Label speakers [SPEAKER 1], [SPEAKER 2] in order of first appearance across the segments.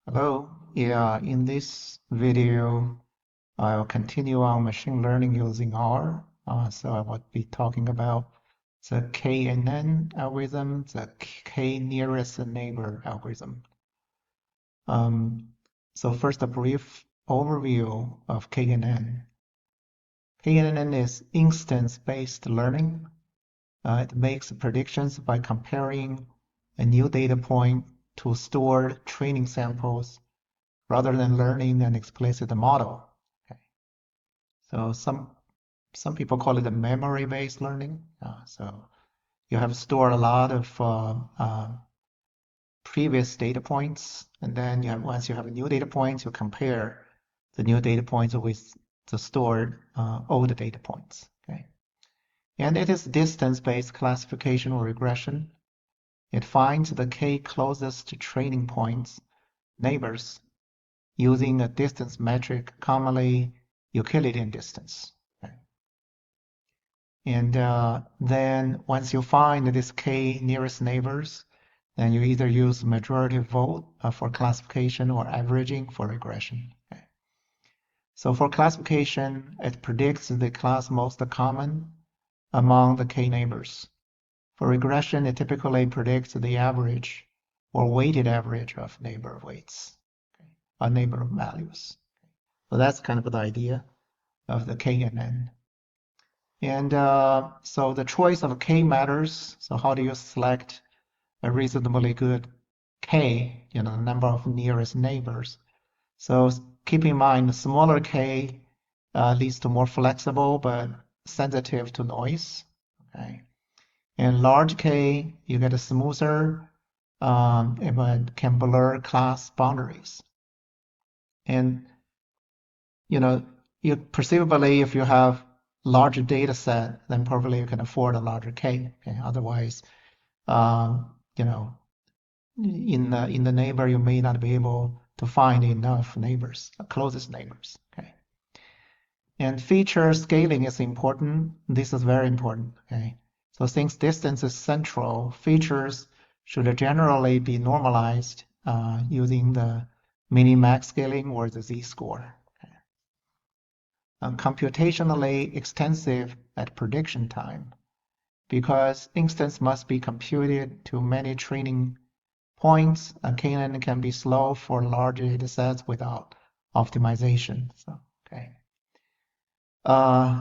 [SPEAKER 1] Hello. Yeah, in this video, I'll continue on machine learning using R. So I will be talking about the KNN algorithm, the K nearest neighbor algorithm. So first, a brief overview of KNN. KNN is instance-based learning. It makes predictions by comparing a new data point to stored training samples rather than learning an explicit model. Okay. So some people call it a memory-based learning. So you have stored a lot of previous data points, and then once you have new data points, you compare the new data points with the stored old data points. Okay. And it is distance-based classification or regression. It finds the k closest to training points, neighbors, using a distance metric, commonly Euclidean distance. Okay. And then once you find this k nearest neighbors, then you either use majority vote for classification or averaging for regression. Okay. So for classification, it predicts the class most common among the k neighbors. For regression, it typically predicts the average or weighted average of neighbor weights, okay, or neighbor values. So that's kind of the idea of the KNN. And so the choice of K matters. So how do you select a reasonably good K, the number of nearest neighbors? So keep in mind, the smaller K leads to more flexible but sensitive to noise. Okay. And large K, you get a smoother, but can blur class boundaries. And you perceivably, if you have larger data set, then probably you can afford a larger K. Okay? Otherwise, in the neighbor, you may not be able to find enough neighbors, closest neighbors. Okay. And feature scaling is important. This is very important. Okay. So since distance is central, features should generally be normalized using the minimax scaling or the z-score. Computationally extensive at prediction time because instance must be computed to many training points. KNN can be slow for large data sets without optimization. So, okay.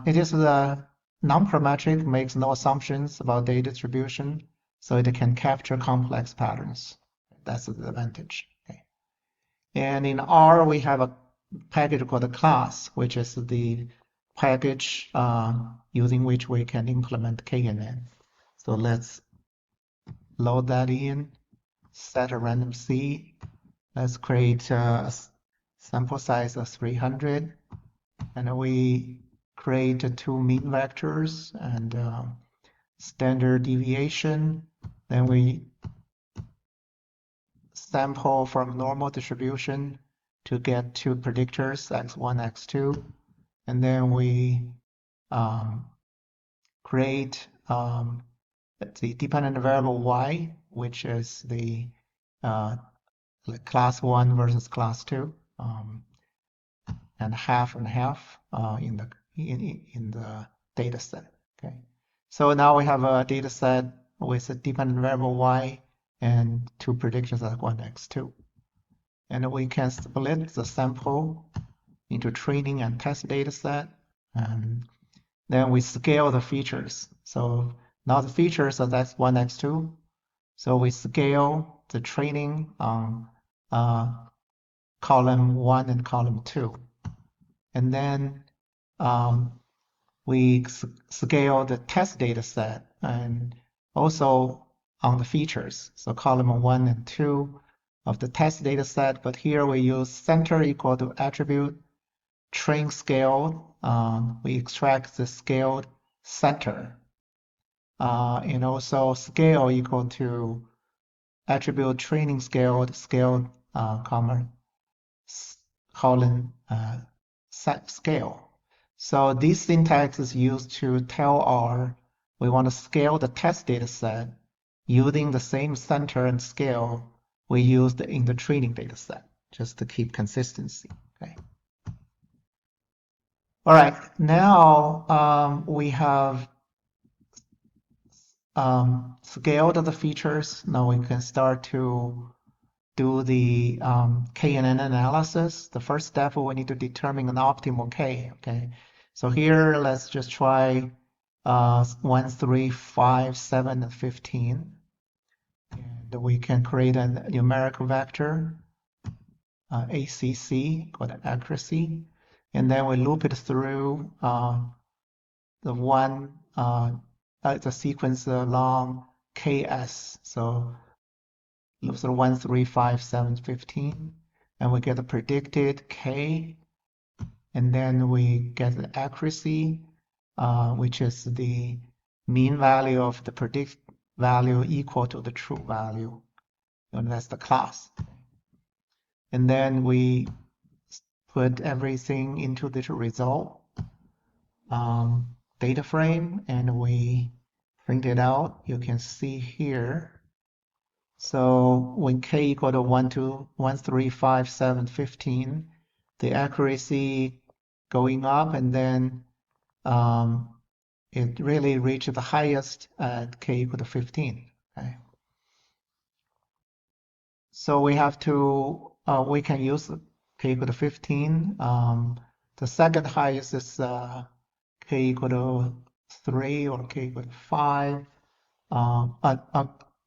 [SPEAKER 1] It is the non-parametric, makes no assumptions about data distribution, so it can capture complex patterns. That's the advantage. Okay. And in R, we have a package called a class, which is the package using which we can implement KNN. So let's load that in, set a random seed. Let's create a sample size of 300, and we create two mean vectors and standard deviation. Then we sample from normal distribution to get two predictors, x1, x2. And then we create the dependent variable y, which is the class 1 versus class 2, and half in the data set. Okay, so now we have a data set with a dependent variable y and two predictions at 1, x2. And we can split the sample into training and test data set, and then we scale the features. So now the features are that's 1, x2. So we scale the training on column 1 and column 2. And then we scale the test data set and also on the features. So column 1 and 2 of the test data set, but here we use center equal to attribute train scaled. We extract the scaled center, and also scale equal to attribute training scaled comma colon scale. So this syntax is used to tell R we want to scale the test data set using the same center and scale we used in the training data set. just to keep consistency. Okay. All right, now we have scaled the features. Now we can start to do the KNN analysis. The first step, we need to determine an optimal K. Okay, so here let's just try 1, 3, 5, 7, and 15. And we can create a numerical vector, ACC, called accuracy. And then we loop it through the sequence along KS. So loop through 1, 3, 5, 7, 15. And we get the predicted K. And then we get the accuracy, which is the mean value of the predict value equal to the true value. And that's the class. And then we put everything into the result data frame, and we print it out. You can see here. So when K equal to 1, 2, 1, 3, 5, 7, 15, the accuracy going up, and then it really reached the highest at K equal to 15. Okay. So we have to, we can use K equal to 15. The second highest is K equal to 3 or K equal to 5.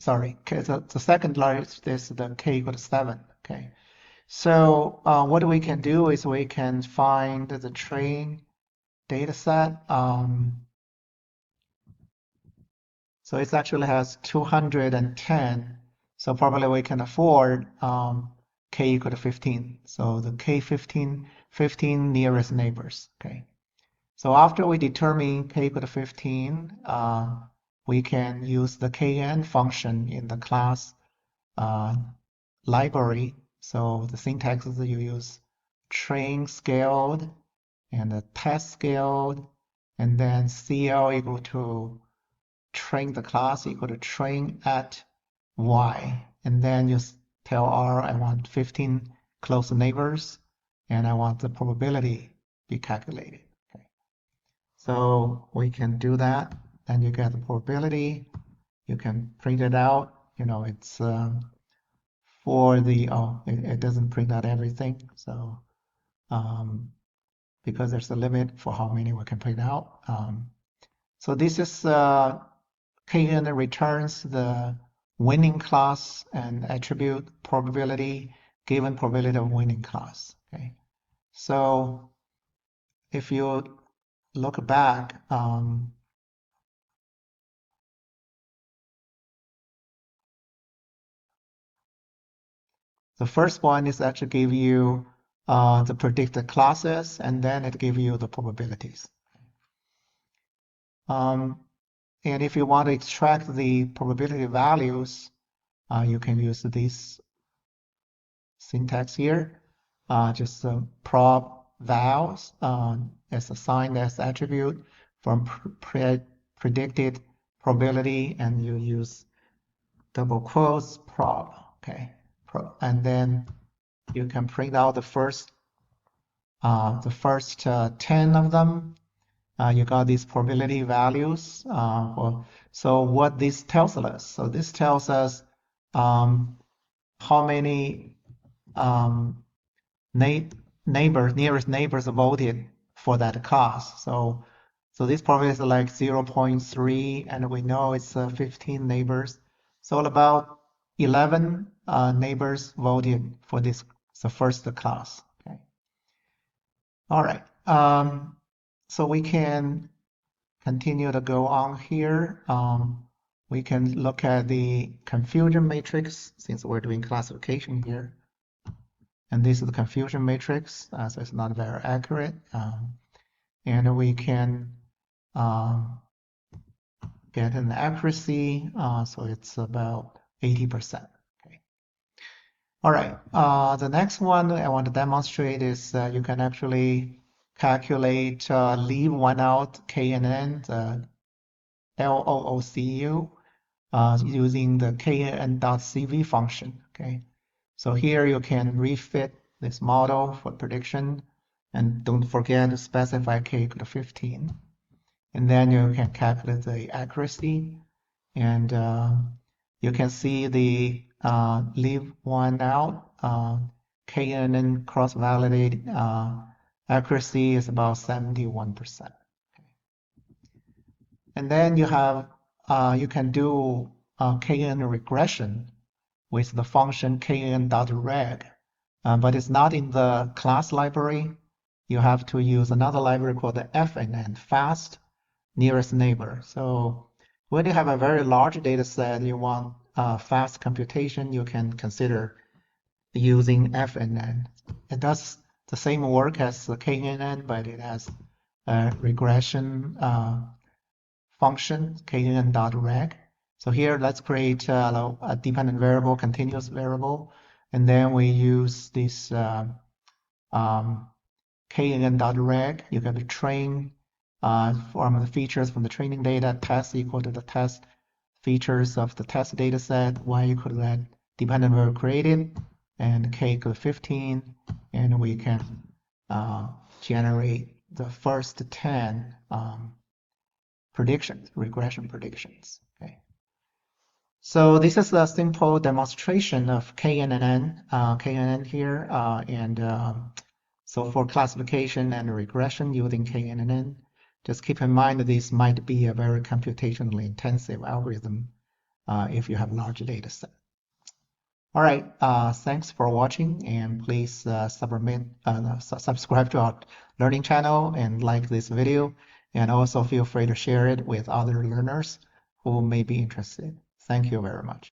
[SPEAKER 1] Sorry, the second largest is the K equal to 7. Okay. So what we can do is we can find the train data set. So it actually has 210. So probably we can afford K equal to 15. So the K15, 15 nearest neighbors. Okay. So after we determine K equal to 15, we can use the KN function in the class library. So the syntax is that you use train scaled and the test scaled, and then CL equal to train the class equal to train at Y. And then you tell R, I want 15 close neighbors, and I want the probability be calculated. Okay. So we can do that, and you get the probability. You can print it out. You know, it's for the, it doesn't print out everything. So because there's a limit for how many we can print out. So this is KNN returns the winning class and attribute probability given probability of winning class. Okay, so if you look back, the first one is actually give you the predicted classes, and then it gives you the probabilities. And if you want to extract the probability values, you can use this syntax here. Just prob vals is assigned as attribute from predicted probability, and you use double quotes prob. Okay, and then you can print out the first 10 of them. You got these probability values. So what this tells us? So this tells us how many nearest neighbors voted for that class. So this probably is like 0.3, and we know it's 15 neighbors. So about 11 neighbors voted for this, the first class. Okay. All right. So we can continue to go on here. We can look at the confusion matrix since we're doing classification here. And this is the confusion matrix, so it's not very accurate. And we can get an accuracy, so it's about 80%. Okay. All right, the next one I want to demonstrate is you can actually calculate, leave one out, KNN, the LOOCU, using the knn.reg function. Okay. So here you can refit this model for prediction, and don't forget to specify k equal to 15. And then you can calculate the accuracy, and you can see the leave one out. KNN cross-validate accuracy is about 71%. And then you have you can do KNN regression with the function knn.reg, but it's not in the class library. You have to use another library called the FNN, fast nearest neighbor. So when you have a very large data set, you want fast computation, you can consider using FNN. It does the same work as the KNN, but it has a regression function, knn.reg. So here, let's create a dependent variable, continuous variable, and then we use this knn.reg. You get to train from the features from the training data, test equal to the test features of the test data set, y equal to that dependent variable created, and k equal to 15, and we can generate the first 10 predictions, regression predictions. Okay. So this is a simple demonstration of KNN here, so for classification and regression using KNN, just keep in mind that this might be a very computationally intensive algorithm if you have large data set. All right, thanks for watching, and please subscribe to our learning channel and like this video, and also feel free to share it with other learners who may be interested. Thank you very much.